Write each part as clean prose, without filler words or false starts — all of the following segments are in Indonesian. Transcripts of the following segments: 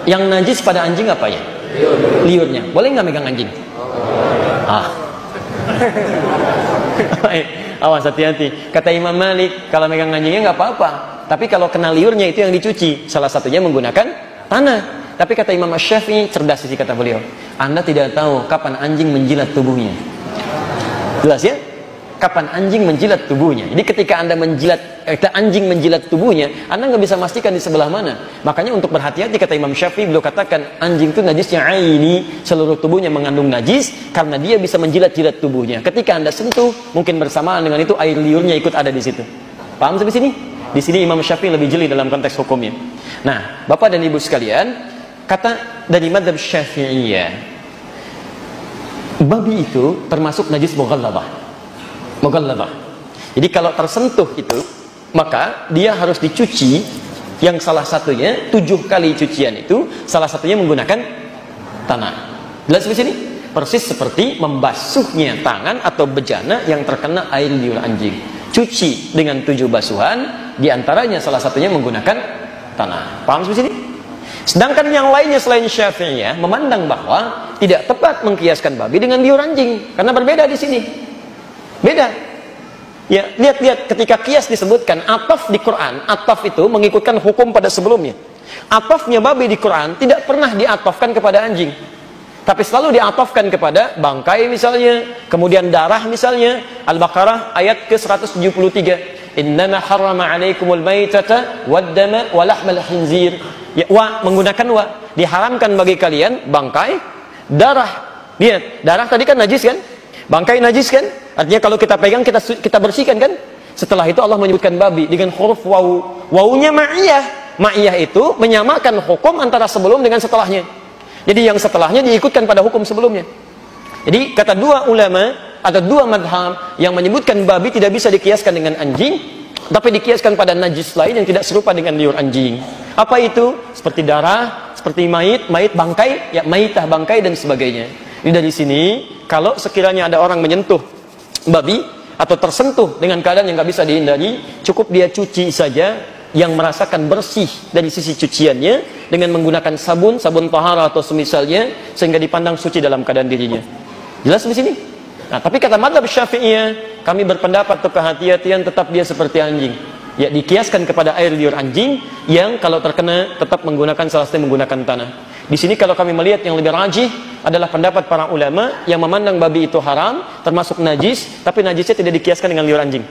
Yang najis pada anjing apa ya? Liurnya. Boleh nggak megang anjing? Awas, hati-hati. Kata Imam Malik, kalau megang anjingnya nggak apa-apa. Tapi kalau kena liurnya itu yang dicuci. Salah satunya menggunakan tanah. Tapi kata Imam Syafi'i, cerdas sih kata beliau. Anda tidak tahu kapan anjing menjilat tubuhnya. Jelas ya? Kapan anjing menjilat tubuhnya. Jadi ketika anjing menjilat tubuhnya, Anda nggak bisa memastikan di sebelah mana. Makanya untuk berhati-hati kata Imam Syafi'i, beliau katakan anjing itu najisnya aini, seluruh tubuhnya mengandung najis karena dia bisa menjilat-jilat tubuhnya. Ketika Anda sentuh, mungkin bersamaan dengan itu air liurnya ikut ada di situ. Paham sampai sini? Di sini Imam Syafi'i lebih jeli dalam konteks hukumnya. Nah, Bapak dan Ibu sekalian, kata dari mazhab Syafi'iyah, babi itu termasuk najis mughalladzah. Jadi kalau tersentuh itu, maka dia harus dicuci. Yang salah satunya 7 kali cucian itu, salah satunya menggunakan tanah. Jelas di sini? Persis seperti membasuhnya tangan atau bejana yang terkena air liur anjing. Cuci dengan 7 basuhan, diantaranya salah satunya menggunakan tanah. Paham di sini? Sedangkan yang lainnya selain Syafi'iyah memandang bahwa tidak tepat mengkiaskan babi dengan liur anjing, karena berbeda di sini. Beda. Ya, lihat ketika kias disebutkan ataf di Quran, ataf itu mengikutkan hukum pada sebelumnya. Atafnya babi di Quran tidak pernah diatafkan kepada anjing. Tapi selalu diatafkan kepada bangkai misalnya, kemudian darah misalnya. Al-Baqarah ayat ke-173. Innama harrama 'alaikumul maitata wad-dama wa lahmal khinzir. Ya, menggunakan diharamkan bagi kalian bangkai, darah. Lihat, darah tadi kan najis kan? Bangkai najis kan? Artinya kalau kita pegang kita bersihkan kan? Setelah itu Allah menyebutkan babi dengan huruf waw. Wawunya ma'iyah. Ma'iyah itu menyamakan hukum antara sebelum dengan setelahnya. Jadi yang setelahnya diikutkan pada hukum sebelumnya. Jadi kata dua ulama atau dua madhab yang menyebutkan babi tidak bisa dikiaskan dengan anjing, tapi dikiaskan pada najis lain yang tidak serupa dengan liur anjing. Apa itu? Seperti darah, seperti mayit bangkai, ya mayitah bangkai dan sebagainya. Jadi dari sini, kalau sekiranya ada orang menyentuh babi atau tersentuh dengan keadaan yang nggak bisa dihindari, cukup dia cuci saja yang merasakan bersih dari sisi cuciannya dengan menggunakan sabun tahara atau semisalnya, sehingga dipandang suci dalam keadaan dirinya. Jelas di sini? Nah, tapi kata mazhab Syafi'iyah, kami berpendapat untuk kehati-hatian tetap dia seperti anjing. Ya, dikiaskan kepada air liur anjing yang kalau terkena tetap menggunakan salah satu menggunakan tanah. Di sini kalau kami melihat yang lebih rajih adalah pendapat para ulama yang memandang babi itu haram, termasuk najis, tapi najisnya tidak dikiaskan dengan liur anjing.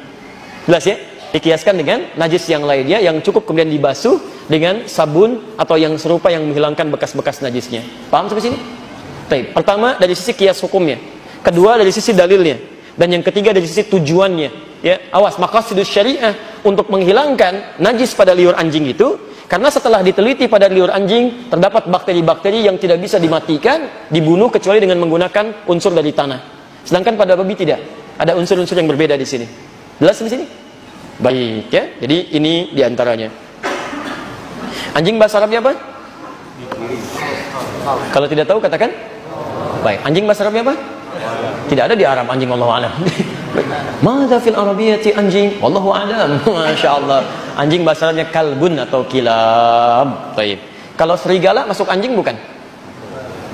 Jelas ya? Dikiaskan dengan najis yang lainnya yang cukup kemudian dibasuh dengan sabun atau yang serupa yang menghilangkan bekas-bekas najisnya. Paham sampai sini? Baik. Pertama dari sisi kias hukumnya, kedua dari sisi dalilnya, dan yang ketiga dari sisi tujuannya. Ya, awas, maqasidus syariah untuk menghilangkan najis pada liur anjing itu, karena setelah diteliti pada liur anjing terdapat bakteri-bakteri yang tidak bisa dimatikan, dibunuh kecuali dengan menggunakan unsur dari tanah. Sedangkan pada babi tidak. Ada unsur-unsur yang berbeda di sini. Jelas di sini? Baik ya. Jadi ini diantaranya. Anjing bahasa Arabnya apa? Kalau tidak tahu katakan. Baik. Anjing bahasa Arabnya apa? Tidak ada di Arab anjing, wallahu a'lam. Madza fil arabiyyati anjing? Wallahu a'lam. Masyaallah. Anjing bahasa Arabnya kalbun atau kilab. Baik. Kalau serigala masuk anjing bukan?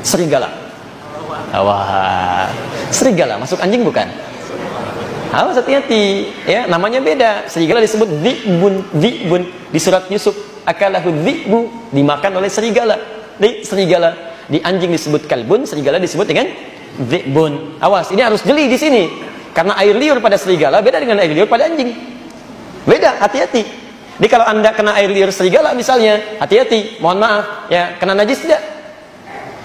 Serigala. Wah. Serigala masuk anjing bukan? Awas, hati-hati ya, namanya beda. Serigala disebut dhi'bun di surat Yusuf, akalahu dhi'bu, dimakan oleh serigala. Serigala. Di anjing disebut kalbun, serigala disebut dengan dhi'bun. Awas, ini harus jeli di sini. Karena air liur pada serigala beda dengan air liur pada anjing. Beda, hati-hati. Jadi kalau Anda kena air liur serigala misalnya, hati-hati, mohon maaf ya, kena najis tidak?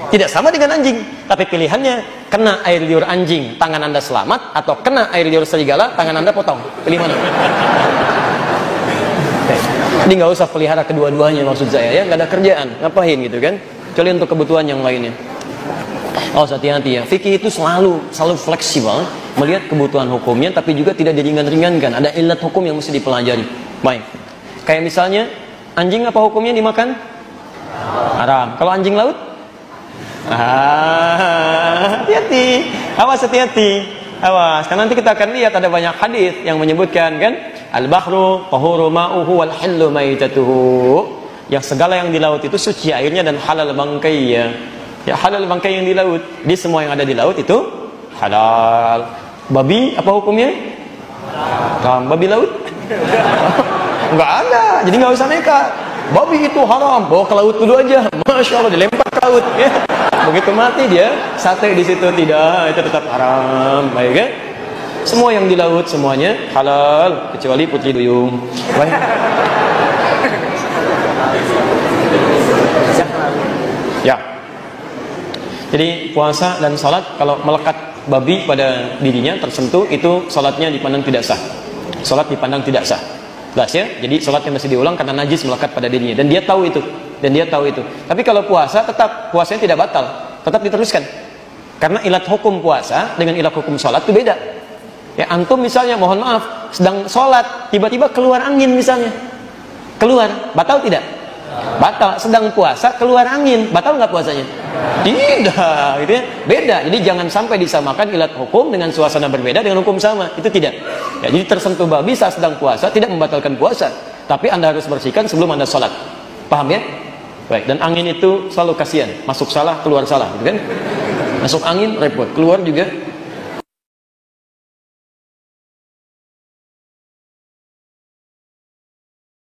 Tidak sama dengan anjing, tapi pilihannya kena air liur anjing, tangan Anda selamat, atau kena air liur serigala, tangan Anda potong. Pilih mana? Jadi nggak usah pelihara kedua-duanya, maksud saya ya, nggak ada kerjaan, ngapain gitu kan? Kecuali untuk kebutuhan yang lainnya. Oh, hati-hati ya. Fikih itu selalu fleksibel melihat kebutuhan hukumnya, tapi juga tidak diringan-ringankan. Ada ilat hukum yang mesti dipelajari. Baik. Kayak misalnya anjing apa hukumnya dimakan? Haram. Kalau anjing laut? Hati-hati. Awas, hati-hati. Awas, karena nanti kita akan lihat ada banyak hadis yang menyebutkan kan, al-bahru tahuru ma'uhu wal hillu maitatuhu. Yang segala yang di laut itu suci airnya dan halal bangkainya. Ya halal bangkai yang di laut. Jadi semua yang ada di laut itu halal. Babi apa hukumnya? Haram. Babi laut? Enggak ada. Jadi nggak usah nekat. Babi itu haram, bawa ke laut dulu aja. Masya Allah, dilempar ke laut. Ya. Begitu mati dia sate di situ, tidak, itu tetap haram, baik kan? Semua yang di laut semuanya halal kecuali putri duyung. Baik. Ya. Jadi puasa dan salat kalau melekat babi pada dirinya tersentuh itu salatnya dipandang tidak sah. Salat dipandang tidak sah. Jelas ya? Jadi salatnya masih diulang karena najis melekat pada dirinya dan dia tahu itu. Tapi kalau puasa tetap puasanya tidak batal, tetap diteruskan. Karena ilat hukum puasa dengan ilat hukum salat itu beda. Ya antum misalnya mohon maaf sedang salat tiba-tiba keluar angin misalnya. Keluar, batal tidak? Batal. Sedang puasa keluar angin, batal nggak puasanya? Tidak, gitu ya. Beda. Jadi jangan sampai disamakan ilat hukum dengan suasana berbeda dengan hukum sama. Itu tidak. Ya, jadi tersentuh babi saat sedang puasa tidak membatalkan puasa, tapi Anda harus bersihkan sebelum Anda sholat. Paham ya? Baik. Dan angin itu selalu kasihan. Masuk salah, keluar salah, gitu kan? Masuk angin repot, keluar juga